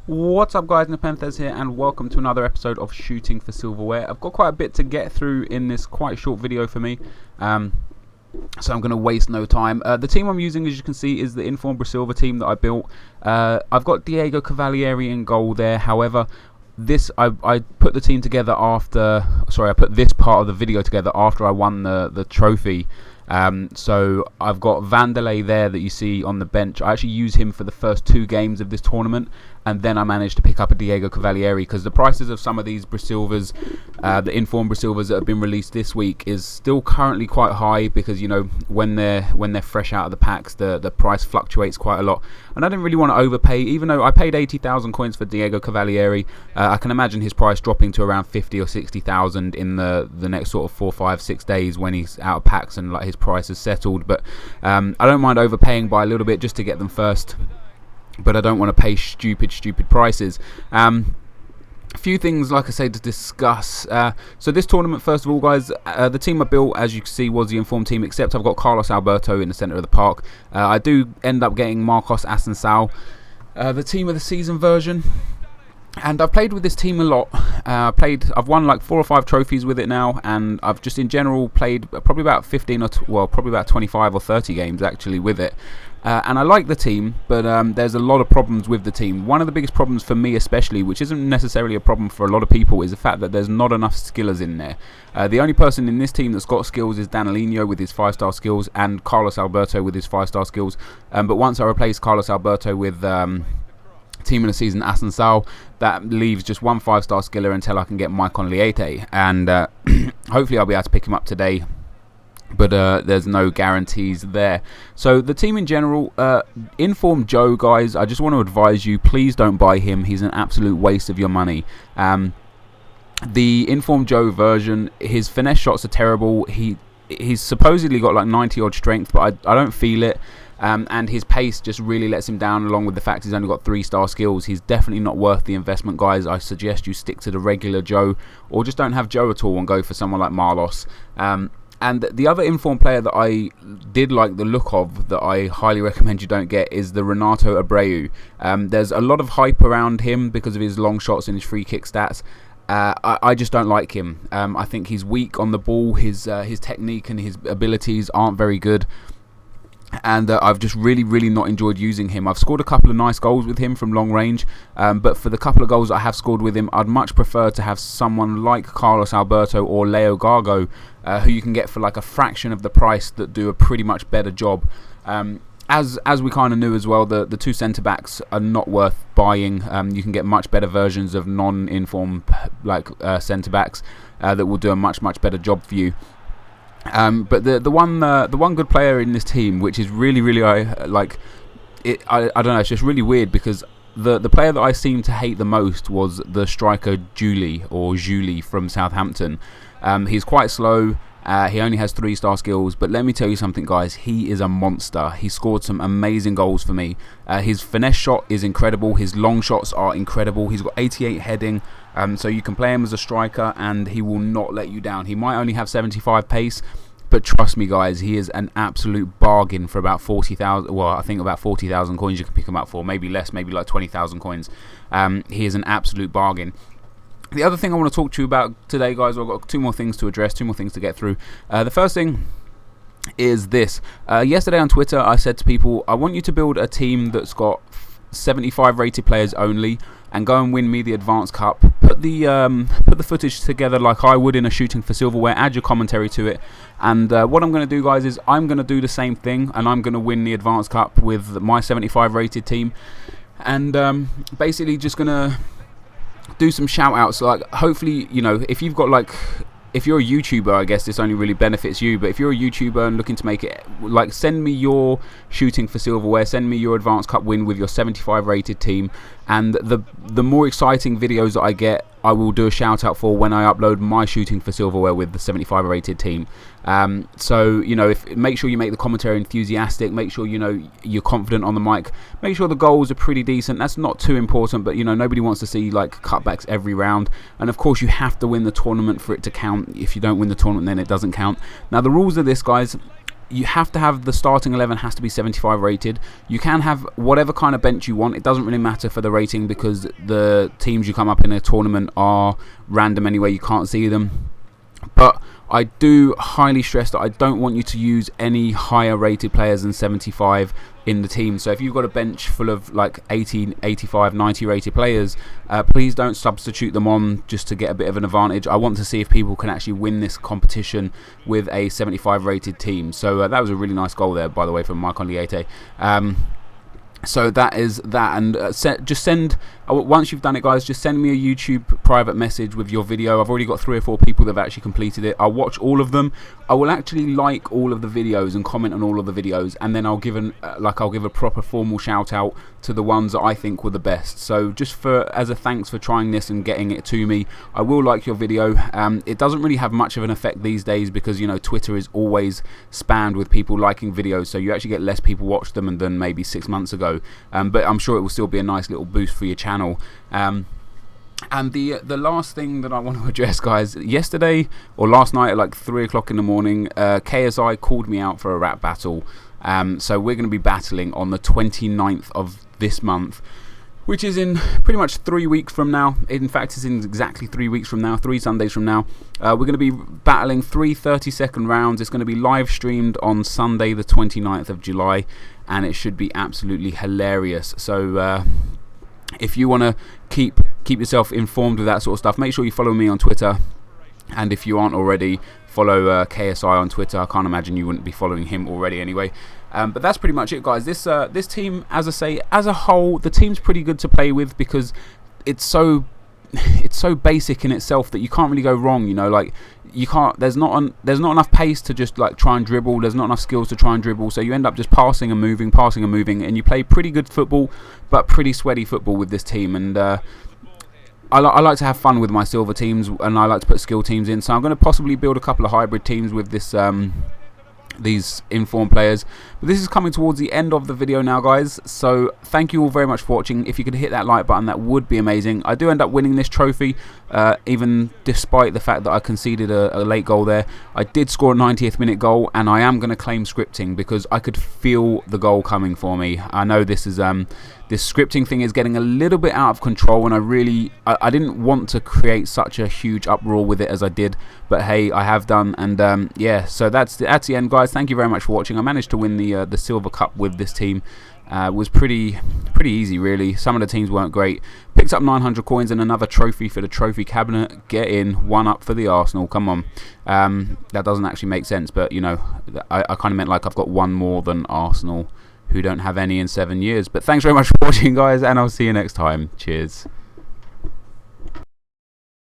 What's up guys, NepentheZ here and welcome to another episode of Shooting for Silverware. I've got quite a bit to get through in this quite short video for me, so I'm going to waste no time. The team I'm using, as you can see, is the Informed Silver team that I built. I've got Diego Cavalieri in goal there. However, I put the team together after, I put this part of the video together after I won the trophy. So I've got Vanderlei there that you see on the bench. I actually use him for the first 2 games of this tournament, and then I managed to pick up a Diego Cavalieri because the prices of some of these Brasilvers, the Informed Brasilvers that have been released this week, is still currently quite high because, you know, when they're fresh out of the packs, the price fluctuates quite a lot, and I didn't really want to overpay. Even though I paid 80,000 coins for Diego Cavalieri, I can imagine his price dropping to around 50 or 60,000 in the next sort of 4, 5, 6 days when he's out of packs and like his price is settled. But I don't mind overpaying by a little bit just to get them first, but I don't want to pay stupid prices. A few things, like I say, to discuss. So this tournament, first of all, guys, the team I built, as you can see, was the Informed team, except I've got Carlos Alberto in the centre of the park. I do end up getting Marcos Assunção, the team of the season version. And I've played with this team a lot. I've won like 4 or 5 trophies with it now, and I've just in general played probably about 15 or probably about 25 or 30 games actually with it. And I like the team, but there's a lot of problems with the team. One of the biggest problems for me especially, which isn't necessarily a problem for a lot of people, is the fact that there's not enough skillers in there. The only person in this team that's got skills is Danilinho with his 5-star skills and Carlos Alberto with his 5-star skills. But once I replace Carlos Alberto with team of the season Assunção, that leaves just 1 5-star skiller until I can get Maicon Leite, and hopefully I'll be able to pick him up today, but there's no guarantees there. So the team in general, Informed Joe, guys, I just want to advise you, please don't buy him. He's an absolute waste of your money. The Informed Joe version, his finesse shots are terrible. He's supposedly got like 90 odd strength, but I don't feel it. And his pace just really lets him down, along with the fact he's only got 3-star skills. He's definitely not worth the investment, guys. I suggest you stick to the regular Joe, or just don't have Joe at all and go for someone like Marlos. And the other Informed player that I did like the look of, that I highly recommend you don't get, is the Renato Abreu. There's a lot of hype around him because of his long shots and his free kick stats. I just don't like him. I think he's weak on the ball. His technique and his abilities aren't very good, and I've just really not enjoyed using him. I've scored a couple of nice goals with him from long range, but for the couple of goals I have scored with him, I'd much prefer to have someone like Carlos Alberto or Leo Gargo, who you can get for like a fraction of the price, that do a pretty much better job. As we kind of knew as well, the 2 centre-backs are not worth buying. You can get much better versions of non-informed like centre-backs that will do a much better job for you. But the one good player in this team, which is really like it, I don't know, it's just really weird, because the player that I seem to hate the most was the striker Julie from Southampton. He's quite slow. He only has 3-star skills, but let me tell you something, guys, he is a monster. He scored some amazing goals for me. His finesse shot is incredible. His long shots are incredible. He's got 88 heading, so you can play him as a striker and he will not let you down. He might only have 75 pace, but trust me, guys, he is an absolute bargain for about 40,000. Well, I think about 40,000 coins you can pick him up for. Maybe less, maybe like 20,000 coins. He is an absolute bargain. The other thing I want to talk to you about today, guys, I've got 2 more things to address, 2 more things to get through. The first thing is this. Yesterday on Twitter, I said to people, I want you to build a team that's got 75 rated players only, and go and win me the Advanced Cup. Put the footage together like I would in a Shooting for Silverware, add your commentary to it, and what I'm going to do, guys, is I'm going to do the same thing, and I'm going to win the Advanced Cup with my 75 rated team, and basically just going to do some shout outs. Like, hopefully, you know, if you've got like, if you're a YouTuber, I guess this only really benefits you, but if you're a YouTuber and looking to make it, like, send me your Shooting for Silverware, send me your Advanced Cup win with your 75 rated team, and the more exciting videos that I get, I will do a shout out for when I upload my Shooting for Silverware with the 75 rated team. So, you know, make sure you make the commentary enthusiastic, make sure, you know, you're confident on the mic, make sure the goals are pretty decent. That's not too important, but, you know, nobody wants to see like cutbacks every round, and of course you have to win the tournament for it to count. If you don't win the tournament, then it doesn't count. Now, the rules of this, guys, you have to have the starting 11 has to be 75 rated. You can have whatever kind of bench you want. It doesn't really matter for the rating because the teams you come up in a tournament are random anyway. You can't see them. But I do highly stress that I don't want you to use any higher rated players than 75 in the team. So if you've got a bench full of like 80, 85, 90 rated players, please don't substitute them on just to get a bit of an advantage. I want to see if people can actually win this competition with a 75 rated team. So that was a really nice goal there, by the way, from Mike Onliete. So that is that, and just send, once you've done it guys, just send me a YouTube private message with your video. I've already got 3 or 4 people that have actually completed it. I'll watch all of them. I will actually like all of the videos and comment on all of the videos, and then I'll give a proper formal shout out to the ones that I think were the best. So just as a thanks for trying this and getting it to me, I will like your video. It doesn't really have much of an effect these days because, you know, Twitter is always spammed with people liking videos, so you actually get less people watch them than maybe 6 months ago. But I'm sure it will still be a nice little boost for your channel. And the last thing that I want to address, guys, yesterday or last night at like 3 o'clock in the morning, KSI called me out for a rap battle. So we're going to be battling on the 29th of this month, which is in pretty much 3 weeks from now. In fact, it's in exactly 3 weeks from now, 3 Sundays from now. We're going to be battling 3 30-second rounds. It's going to be live streamed on Sunday the 29th of July, and it should be absolutely hilarious. So if you want to keep yourself informed with that sort of stuff, make sure you follow me on Twitter. And if you aren't already, follow KSI on Twitter. I can't imagine you wouldn't be following him already anyway. But that's pretty much it, guys. This team, as I say, as a whole, the team's pretty good to play with because it's so basic in itself that you can't really go wrong. You know, like there's not enough pace to just like try and dribble. There's not enough skills to try and dribble. So you end up just passing and moving, and you play pretty good football, but pretty sweaty football with this team. And I like to have fun with my silver teams, and I like to put skill teams in. So I'm going to possibly build a couple of hybrid teams with this these informed players. But this is coming towards the end of the video now, guys, so thank you all very much for watching. If you could hit that like button, that would be amazing. I do end up winning this trophy, even despite the fact that I conceded a late goal there. I did score a 90th minute goal, and I am going to claim scripting because I could feel the goal coming for me. I know this is this scripting thing is getting a little bit out of control, and I didn't want to create such a huge uproar with it as I did, but hey, I have done. And yeah, so that's the end, guys. Thank you very much for watching. I managed to win the Silver Cup with this team. It was pretty easy, really. Some of the teams weren't great. Picked up 900 coins and another trophy for the trophy cabinet. Get in, 1 up for the Arsenal. Come on. That doesn't actually make sense, but you know, I kind of meant like I've got 1 more than Arsenal, who don't have any in 7 years. But thanks very much for watching, guys, and I'll see you next time. Cheers.